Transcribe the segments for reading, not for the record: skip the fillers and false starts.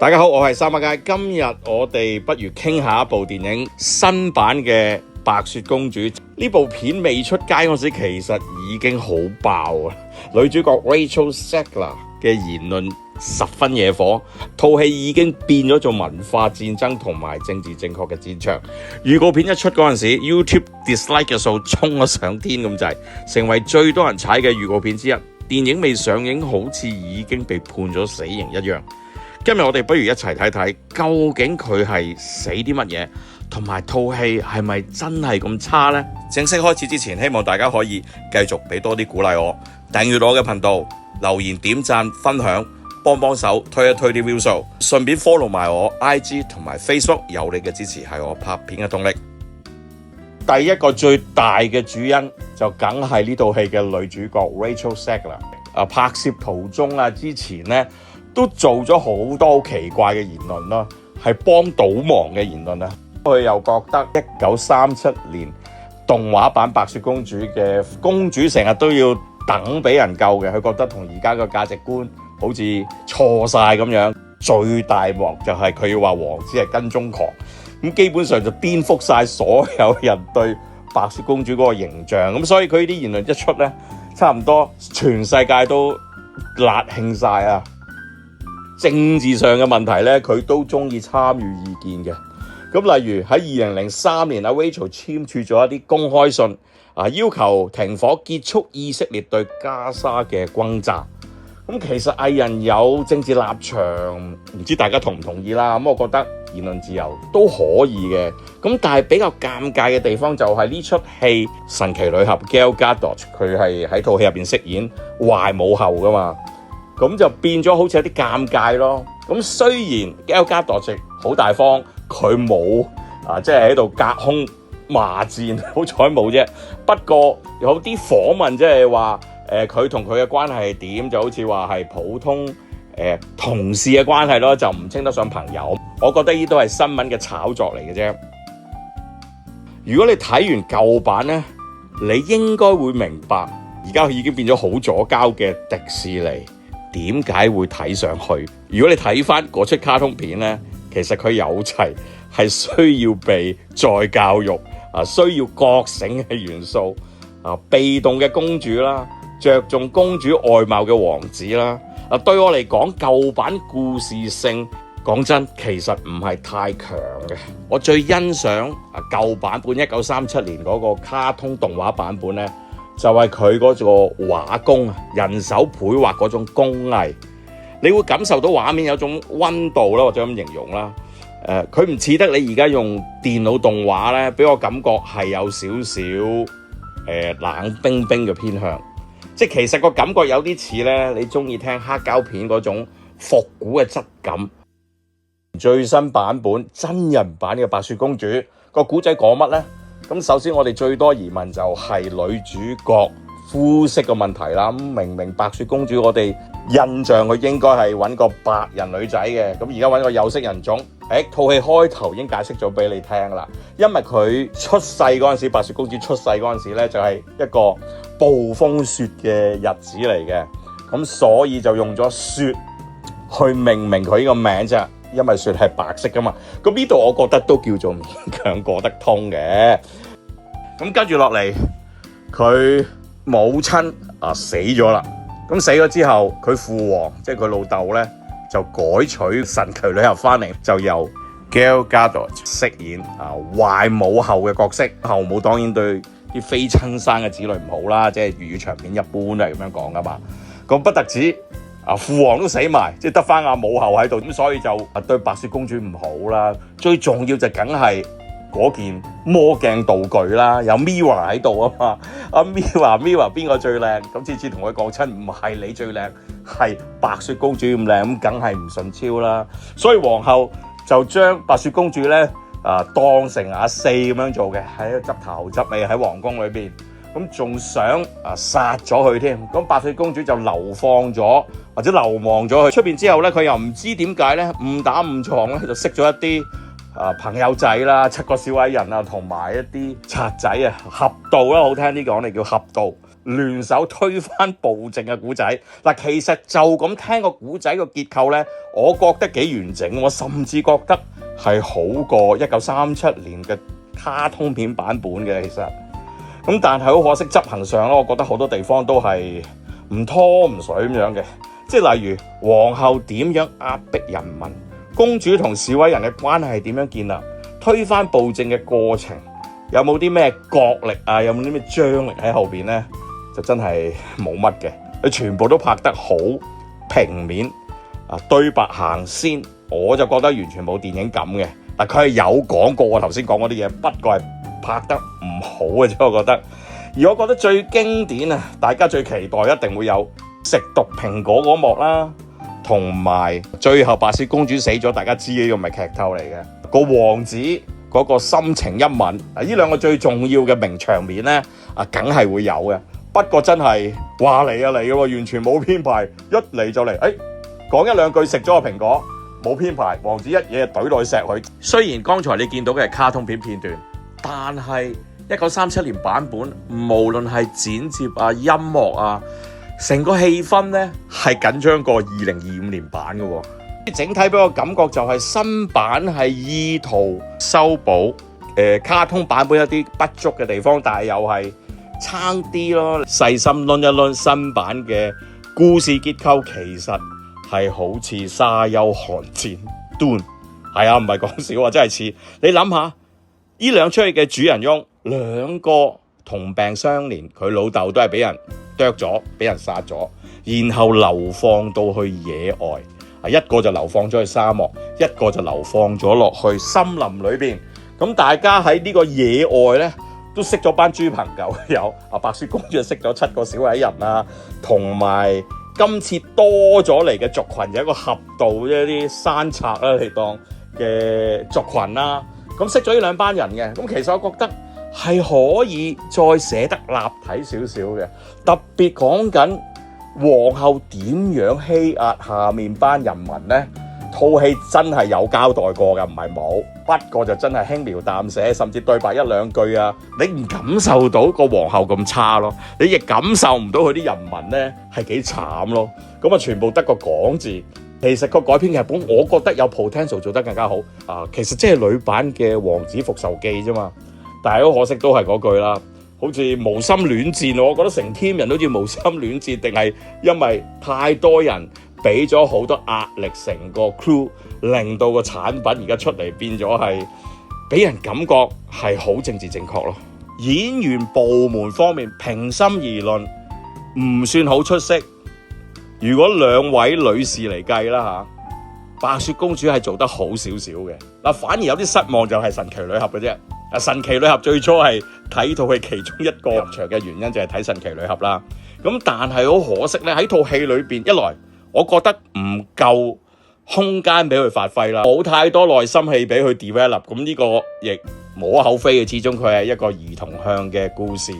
大家好，我係三百佳。今日我哋不如傾下一部電影新版嘅《白雪公主》。呢部片未出街嗰時，其實已經好爆啊！女主角 Rachel Zegler 嘅言論十分惹火，套戲已經變咗做文化戰爭同埋政治正確嘅戰場。預告片一出嗰陣時 ，YouTube dislike 嘅數衝咗上天咁滯，成為最多人踩嘅預告片之一。電影未上映，好似已經被判咗死刑一樣。今日我哋不如一齊睇睇，究竟佢係死啲乜嘢，同埋套戲係咪真係咁差呢？正式開始之前，希望大家可以繼續俾多啲鼓勵我，訂閱我嘅頻道，留言點讚分享，幫手推一推啲 view 數，順便 follow 埋我 IG 同埋 Facebook， 有你嘅支持係我拍片嘅動力。第一個最大嘅主因就梗係呢套戲嘅女主角 Rachel Zegler。拍攝途中之前呢，都做咗好多好奇怪嘅言論啦，係幫倒忙嘅言論啊！佢又覺得1937年動畫版白雪公主嘅公主成日都要等俾人救嘅，佢覺得同而家嘅價值觀好似錯晒咁樣。最大鑊就係佢要話王子係跟蹤狂，咁基本上就顛覆晒所有人對白雪公主嗰個形象。咁所以佢呢啲言論一出呢，差唔多全世界都辣興晒啊！政治上嘅問題呢，佢都中意參與意見嘅。咁例如喺2003年，Rachel 簽署咗一啲公開信，要求停火，結束以色列對加沙嘅轟炸。咁其實藝人有政治立場，唔知大家同唔同意啦。咁我覺得言論自由都可以嘅。咁但係比較尷尬嘅地方就係呢出戲神奇女俠 Gal Gadot 佢係喺套戲入邊飾演壞母后噶嘛。咁就變咗好似有啲尷尬咯。咁雖然 Gal Gadot 好大方，佢冇即係喺度隔空罵戰，好彩冇啫。不過有啲訪問即係話佢同佢嘅關係係點，就好似話係普通同事嘅關係咯，就唔稱得上朋友。我覺得呢都係新聞嘅炒作嚟嘅啫。如果你睇完舊版呢，你應該會明白而家已經變咗好左膠嘅迪士尼點解會睇上去？如果你睇翻嗰出卡通片呢，其實佢有齊係需要被再教育需要覺醒嘅元素被動嘅公主啦，着重公主外貌嘅王子啦。對我嚟講，舊版故事性講真其實唔係太強嘅。我最欣賞舊版本1937年嗰個卡通動畫版本呢，就係佢嗰個畫工人手繪畫嗰種工藝，你會感受到畫面有種溫度啦，或者咁形容啦。佢唔似得你而家用電腦動畫咧，俾我感覺係有少少冷冰冰嘅偏向。即係其實個感覺有啲似咧，你中意聽黑膠片嗰種復古嘅質感。最新版本真人版嘅白雪公主個古仔講乜呢？咁首先我哋最多疑問就係女主角膚色嘅問題啦。咁明明白雪公主我哋印象佢應該係揾個白人女仔嘅，咁而家揾個有色人種。套戲開頭已經解釋咗俾你聽啦，因為佢出世嗰陣時，白雪公主出世嗰陣時咧就係一個暴風雪嘅日子嚟嘅，咁所以就用咗雪去命名佢呢個名啫，因為雪係白色噶嘛。咁呢度我覺得都叫做勉強過得通嘅。咁跟住落嚟，佢母親死咗啦。咁死咗之後，佢父王即係佢老豆咧，就改取神奇女俠翻嚟，就由 Gal Gadot 飾演壞母后嘅角色。後母當然對啲非親生嘅子女唔好啦，即係粵語場面一般都係咁樣講噶嘛。咁不特止父王都死埋，即係得翻母后喺度，咁所以就對白雪公主唔好啦。最重要就梗係嗰件魔鏡道具啦，有 Mirror 喺度啊嘛。Mirror 邊個最靚？咁次次同佢講親，唔係你最靚，係白雪公主咁靚，咁梗係唔順超啦。所以皇后就將白雪公主咧當成阿四咁樣做嘅，喺度執頭執尾喺皇宮裏邊，咁仲想殺咗佢添。咁白雪公主就流放咗或者流亡咗去出邊之後咧，佢又唔知點解咧誤打誤撞咧就識咗一啲朋友仔啦，七個小矮人同埋一啲賊仔合道啦，好聽啲講，你叫合道。聯手推翻暴政嘅古仔。嗱，其實就咁聽個古仔個結構呢，我覺得幾完整，我甚至覺得係好過1937年嘅卡通片版本嘅。其實咁，但係好可惜執行上咧，我覺得好多地方都係唔拖唔水咁樣嘅。即係例如皇后點樣壓迫人民，公主同示威人嘅關係係點樣建立，推翻暴政嘅過程有冇啲咩角力啊，有冇啲咩張力喺後邊呢？就真係冇乜嘅，佢全部都拍得好平面啊，對白行先，我就覺得完全冇電影感嘅。但佢係有講過我頭先講嗰啲嘢，不過係拍得唔好嘅啫，我覺得。而我覺得最經典啊，大家最期待一定會有食毒蘋果嗰幕啦，同埋最後白雪公主死咗，大家知呢個咪劇透嚟嘅。個王子嗰個深情一吻，呢兩個最重要嘅名場面呢，梗係會有嘅。不過真係話嚟啊嚟嘅喎，完全冇編排，一嚟就嚟，講一兩句食咗個蘋果，冇編排，王子一嘢懟落去錫佢。雖然剛才你見到嘅係卡通片片段，但係1937年版本，無論係剪接啊、音樂啊，成個氣氛呢係緊張過2025年版嘅喎。整體俾我感覺就係新版係意圖修補卡通版本一啲不足嘅地方，但係又係差啲咯。細心論一論新版嘅故事結構，其實係好似沙丘寒戰端，係啊，唔係講笑啊，真係似。你諗下，呢兩出戲嘅主人翁兩個同病相憐，佢老豆都係俾人剁咗，俾人殺咗，然後流放到去野外。一個就流放咗去沙漠，一個就流放咗落去森林裏邊。咁大家喺呢個野外呢，都識咗班豬朋狗友。白雪公主就識咗7個小矮人啦，同埋今次多咗嚟嘅族群有一個合道一啲山賊啦嚟當嘅族群啦。咁識咗呢兩班人嘅，咁其實我覺得係可以再寫得立體少少嘅，特別講緊皇后點樣欺壓下面班人民呢？套戲真係有交代過㗎，唔係冇。不過就真係輕描淡寫，甚至對白一兩句啊，你唔感受到個皇后咁差咯，你亦感受唔到佢啲人民呢係幾慘咯。咁啊，全部得個講字。其實個改編劇本，我覺得有 potential 做得更加好啊。其實即係女版嘅《王子復仇記》啫嘛，但係好可惜都係嗰句啦。好似無心戀戰，我覺得成 team 人都好似無心戀戰，定係因為太多人俾咗好多壓力，成個 crew 令到個產品而家出嚟變咗係俾人感覺係好政治正確咯。演員部門方面，平心而論唔算好出色。如果兩位女士嚟計啦嚇，白雪公主係做得好少少嘅。反而有啲失望就係神奇女俠嘅啫。神奇女俠最初係睇套戲其中一個入場嘅原因就係睇神奇女俠啦。咁但係好可惜咧，喺套戲裏邊，一來我覺得唔夠空間俾佢發揮啦，冇太多內心戲俾佢 develop。咁呢個亦無可厚非嘅，始終佢係一個兒童向嘅故事。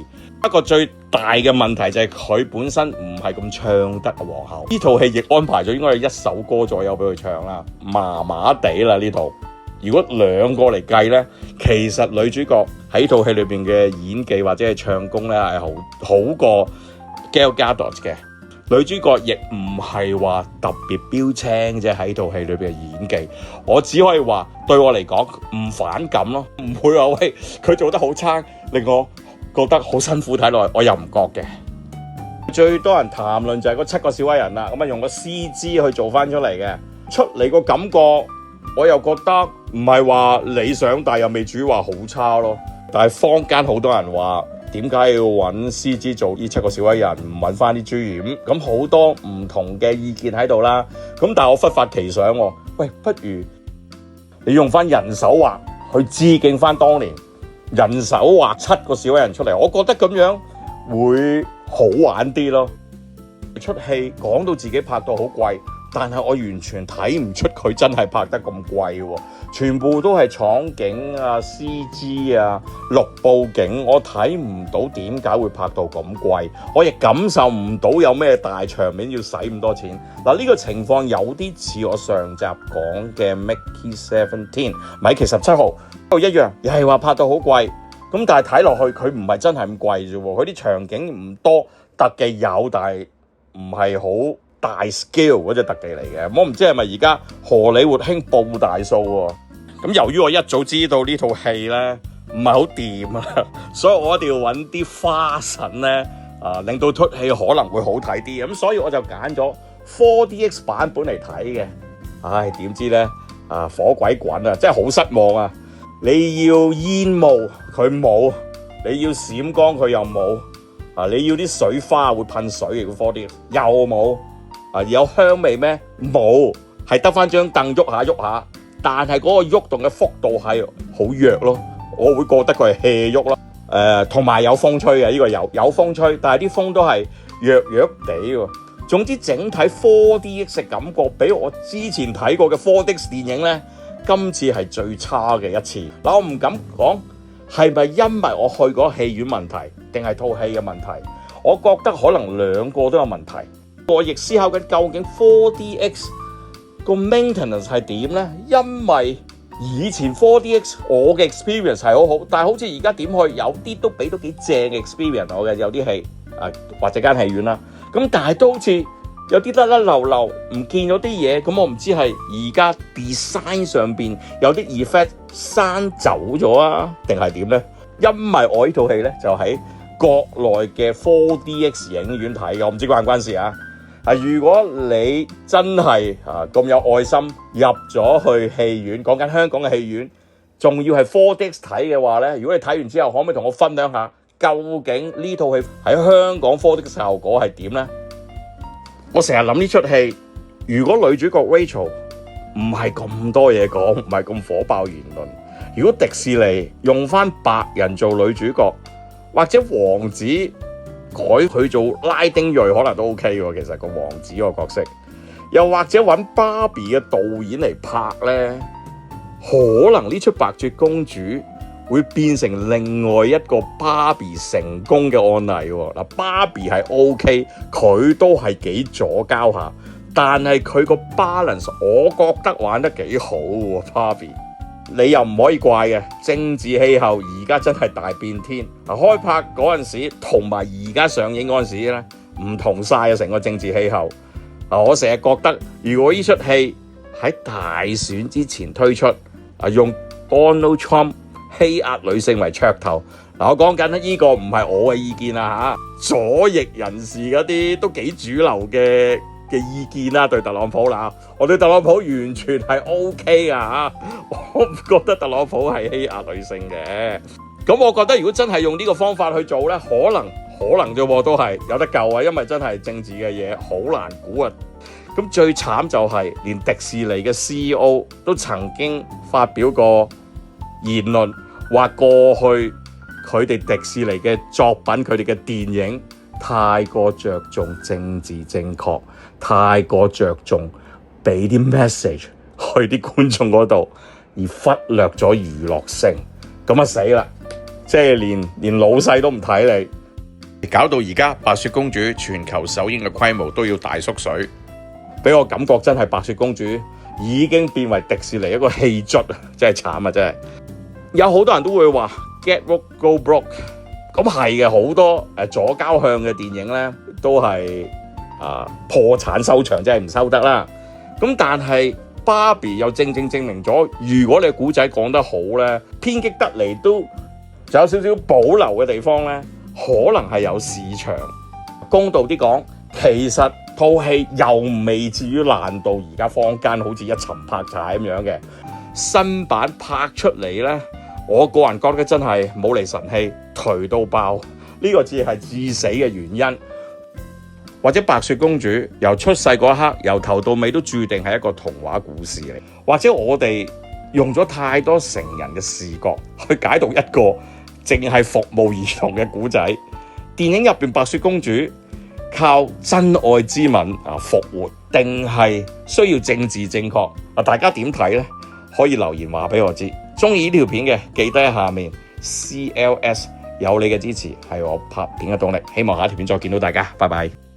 不過最大嘅問題就係佢本身唔係咁唱得皇后。呢套戲亦安排咗應該係1首歌左右俾佢唱啦，麻麻地啦呢套。如果兩個嚟計呢，其實女主角喺套戲裏邊嘅演技或者係唱功呢係好過 Gal Gadot 嘅。女主角亦唔係話特別標青啫，喺套戲裏邊嘅演技，我只可以話對我嚟講唔反感咯，唔會話喂佢做得好差，令我覺得好辛苦睇落去，我又唔覺嘅。最多人談論就係嗰7個小矮人啦，咁用個 CG 去做翻出嚟嘅，出嚟個感覺我又覺得唔係話理想，但又未至於話好差咯。但係坊間好多人話點解要揾 CG 做呢7個小矮人，唔揾翻啲豬臉？咁好多唔同嘅意見喺度啦。咁但係我忽發奇想，喂，不如你用翻人手畫去致敬翻當年人手畫7個小矮人出嚟，我覺得咁樣會好玩啲咯。出戲講到自己拍到好貴，但係我完全睇唔出佢真係拍得咁貴喎，全部都係廠景啊、CG 啊、綠布景，我睇唔到點解會拍到咁貴，我亦感受唔到有咩大場面要使咁多錢。呢個情況有啲似我上集講嘅 Mickey 17，米奇17號都一樣，又係話拍到好貴，咁但係睇落去佢唔係真係咁貴啫喎，佢啲場景唔多，特技有，但係唔係好大 scale 嗰隻特技嚟嘅。我唔知係咪而家荷里活興報大數喎。咁由於我一早知道呢套戲咧唔係好掂啊，所以我一定要揾啲花神咧令到出戲可能會好睇啲。咁所以我就揀咗 4DX 版本嚟睇嘅。唉，點知咧火鬼滾啊，真係好失望啊！你要煙霧佢冇，你要閃光佢又冇，你要啲水花會噴水嘅 4DX 又冇，有香味咩？冇，係得翻張凳喐下喐下。但係嗰個喐動嘅幅度係好弱咯，我會覺得佢係 hea 喐咯。同埋有風吹嘅，呢個有風吹，但係啲風都係弱弱地喎。總之整體 4DX 嘅感覺比我之前睇過嘅 4DX 電影咧，今次係最差嘅一次。我唔敢講係咪因為我去嗰戲院問題，定係套戲嘅問題？我覺得可能兩個都有問題。我亦思考緊究竟 4DX個 maintenance 係點呢？因為以前 4DX 我嘅 experience 係好好，但係好似而家點去有啲都俾到幾正嘅 experience 我嘅，有啲戲或者間戲院啦。咁但係都好似有啲甩甩漏漏，唔見咗啲嘢。咁我唔知係而家 design 上邊有啲 effect 刪走咗啊，定係點呢？因為我呢套戲咧就喺國內嘅 4DX 影院睇嘅，我唔知關唔關事啊？如果你真係咁有愛心入咗去戲院，講緊香港嘅戲院，仲要係 4DX 睇嘅話咧，如果你睇完之後，可唔可以同我分享下究竟呢套戲喺香港 4DX 效果係點咧？我成日諗呢出戲，如果女主角 Rachel 唔係咁多嘢講，唔係咁火爆言論，如果迪士尼用翻白人做女主角，或者王子改佢做拉丁裔可能都 OK 喎，其實個王子個角色，又或者揾芭比嘅導演嚟拍呢，可能呢出白雪公主會變成另外一個芭比成功嘅案例喎。嗱，芭比係 OK， 佢都係幾左膠下，但係佢個 balance 我覺得玩得幾好喎，芭比。你又唔可以怪嘅，政治氣候而家真係大變天。開拍嗰陣時同埋而家上映嗰陣時咧，唔同晒啊！成個政治氣候。我成日覺得，如果呢出戲喺大選之前推出，用 Donald Trump 欺壓女性為噱頭，我講緊呢個唔係我嘅意見啊嚇，左翼人士嗰啲都幾主流嘅意見啦，對特朗普啦，我對特朗普完全係 OK 啊，我唔覺得特朗普係欺壓女性嘅。咁我覺得如果真係用呢個方法去做呢，可能啫喎，都係有得救啊，因為真係政治嘅嘢好難估啊。咁最慘就係連迪士尼嘅 CEO 都曾經發表過言論，話過去佢哋迪士尼嘅作品，佢哋嘅電影太過着重政治正確，太過着重俾啲 message 去啲觀眾嗰度，而忽略咗娛樂性，咁啊死啦！即係連老細都唔睇你，搞到而家白雪公主全球首映嘅規模都要大縮水，俾我感覺真係白雪公主已經變為迪士尼一個戲卒啊！真係慘啊！真係有好多人都會話 Get woke go broke， 咁係嘅，好多左膠向嘅電影咧都係破產收場，即係唔收得啦。咁但係芭比又正證明咗，如果你古仔講得好咧，偏激得嚟都仲有少少保留嘅地方咧，可能係有市場。公道啲講，其實套戲又未至於爛到而家坊間好似一沉拍柴咁樣嘅。新版拍出嚟咧，我個人覺得真係冇嚟神氣，頹到爆。呢個只係致死嘅原因。或者白雪公主由出世嗰一刻，由頭到尾都注定係一個童話故事嚟。或者我哋用咗太多成人嘅視覺去解讀一個淨係服務兒童嘅故仔。電影入邊白雪公主靠真愛之吻復活，定係需要政治正確？大家點睇呢？可以留言話俾我知。中意呢條片嘅記得喺下面 CLS， 有你嘅支持係我拍片嘅動力。希望下一條片再見到大家，拜拜。